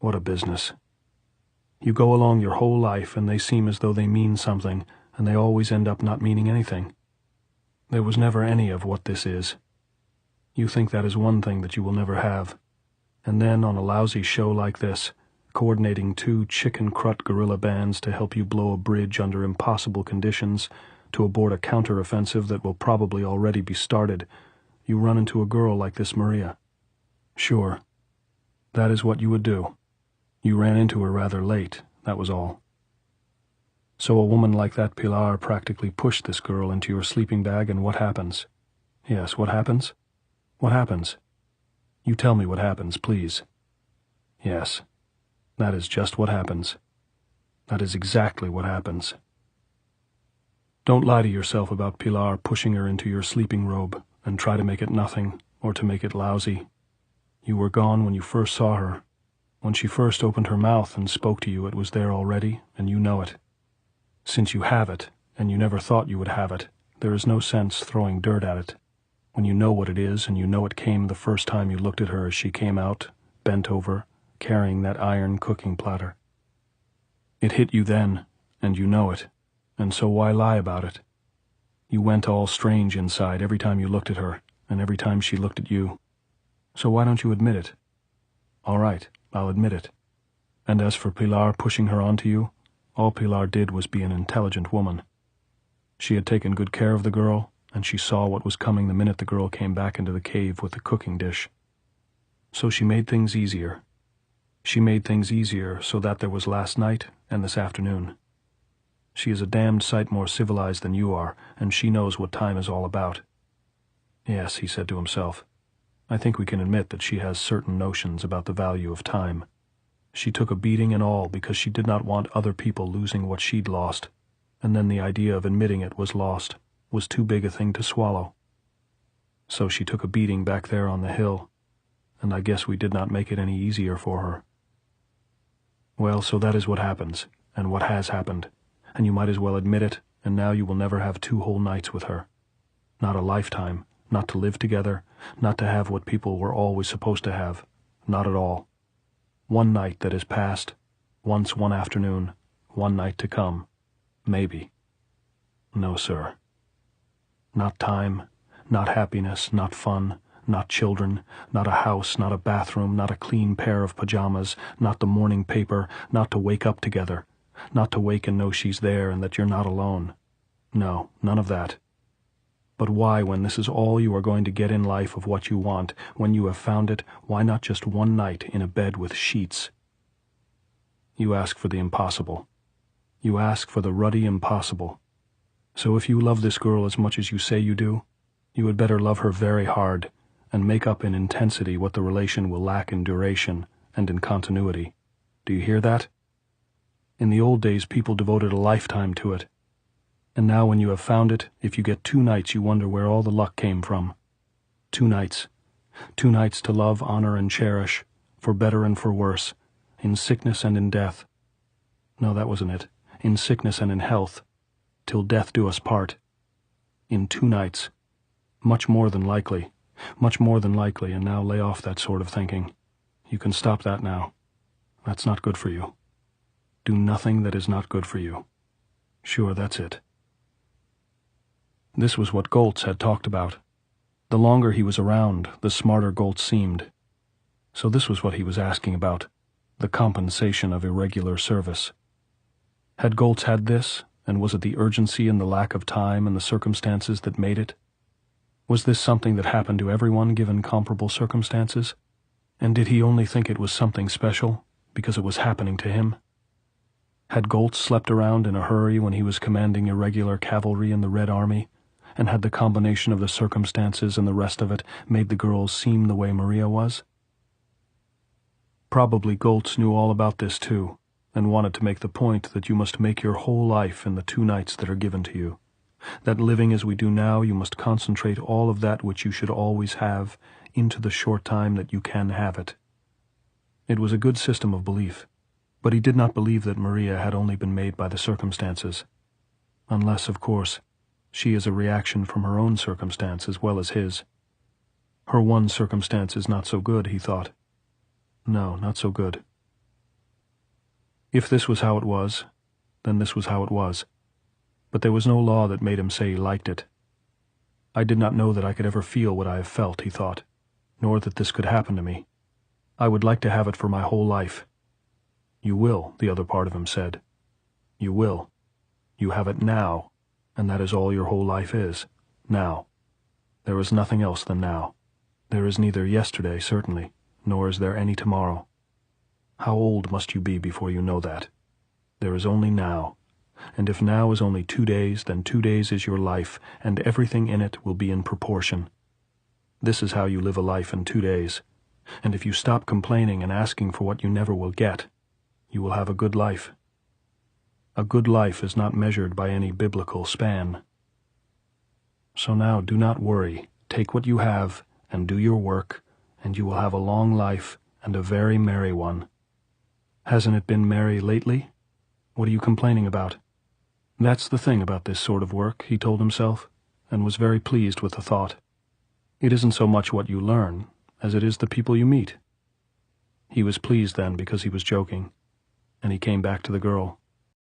What a business. You go along your whole life and they seem as though they mean something, and they always end up not meaning anything. There was never any of what this is. You think that is one thing that you will never have. And then on a lousy show like this, coordinating 2 chicken-crut guerrilla bands to help you blow a bridge under impossible conditions to abort a counter-offensive that will probably already be started, you run into a girl like this Maria. Sure, that is what you would do. You ran into her rather late, that was all. So a woman like that Pilar practically pushed this girl into your sleeping bag, and what happens? Yes, what happens? What happens? You tell me what happens, please. Yes, that is just what happens. That is exactly what happens. Don't lie to yourself about Pilar pushing her into your sleeping robe and try to make it nothing or to make it lousy. You were gone when you first saw her. When she first opened her mouth and spoke to you, it was there already, and you know it. Since you have it, and you never thought you would have it, there is no sense throwing dirt at it. When you know what it is, and you know it came the first time you looked at her as she came out, bent over, carrying that iron cooking platter. It hit you then, and you know it, and so why lie about it? You went all strange inside every time you looked at her, and every time she looked at you. So why don't you admit it? All right, I'll admit it. And as for Pilar pushing her onto you, all Pilar did was be an intelligent woman. She had taken good care of the girl, and she saw what was coming the minute the girl came back into the cave with the cooking dish. So she made things easier. She made things easier so that there was last night and this afternoon. She is a damned sight more civilized than you are, and she knows what time is all about. Yes, he said to himself, I think we can admit that she has certain notions about the value of time. She took a beating and all because she did not want other people losing what she'd lost, and then the idea of admitting it was lost was too big a thing to swallow. So she took a beating back there on the hill, and I guess we did not make it any easier for her. Well, so that is what happens, and what has happened, and you might as well admit it, and now you will never have 2 whole nights with her. Not a lifetime, not to live together, not to have what people were always supposed to have, not at all. 1 night that is past, once one afternoon, 1 night to come, maybe. No, sir. Not time, not happiness, not fun, not children, not a house, not a bathroom, not a clean pair of pajamas, not the morning paper, not to wake up together, not to wake and know she's there and that you're not alone. No, none of that. But why, when this is all you are going to get in life of what you want, when you have found it, why not just 1 night in a bed with sheets? You ask for the impossible. You ask for the ruddy impossible. So if you love this girl as much as you say you do, you had better love her very hard, and make up in intensity what the relation will lack in duration and in continuity. Do you hear that? In the old days people devoted a lifetime to it. And now when you have found it, if you get 2 nights you wonder where all the luck came from. 2 nights. 2 nights to love, honor, and cherish, for better and for worse, in sickness and in death. No, that wasn't it. In sickness and in health, till death do us part. In 2 nights. Much more than likely, and now lay off that sort of thinking. You can stop that now. That's not good for you. Do nothing that is not good for you. Sure, that's it. This was what Goltz had talked about. The longer he was around, the smarter Goltz seemed. So this was what he was asking about, the compensation of irregular service. Had Goltz had this, and was it the urgency and the lack of time and the circumstances that made it? Was this something that happened to everyone given comparable circumstances? And did he only think it was something special because it was happening to him? Had Goltz slept around in a hurry when he was commanding irregular cavalry in the Red Army, and had the combination of the circumstances and the rest of it made the girls seem the way Maria was? Probably Goltz knew all about this too, and wanted to make the point that you must make your whole life in the 2 nights that are given to you, that living as we do now you must concentrate all of that which you should always have into the short time that you can have it. It was a good system of belief, but he did not believe that Maria had only been made by the circumstances, unless, of course, she is a reaction from her own circumstance as well as his. Her one circumstance is not so good, he thought. No, not so good. If this was how it was, then this was how it was. But there was no law that made him say he liked it. I did not know that I could ever feel what I have felt, he thought, nor that this could happen to me. I would like to have it for my whole life. You will, the other part of him said. You will. You have it now, and that is all your whole life is, now. There is nothing else than now. There is neither yesterday, certainly, nor is there any tomorrow. How old must you be before you know that? There is only now, and if now is only 2 days, then 2 days is your life, and everything in it will be in proportion. This is how you live a life in 2 days, and if you stop complaining and asking for what you never will get, you will have a good life. A good life is not measured by any biblical span. So now do not worry. Take what you have and do your work, and you will have a long life and a very merry one. Hasn't it been merry lately? What are you complaining about? That's the thing about this sort of work, he told himself, and was very pleased with the thought. It isn't so much what you learn as it is the people you meet. He was pleased then because he was joking, and he came back to the girl.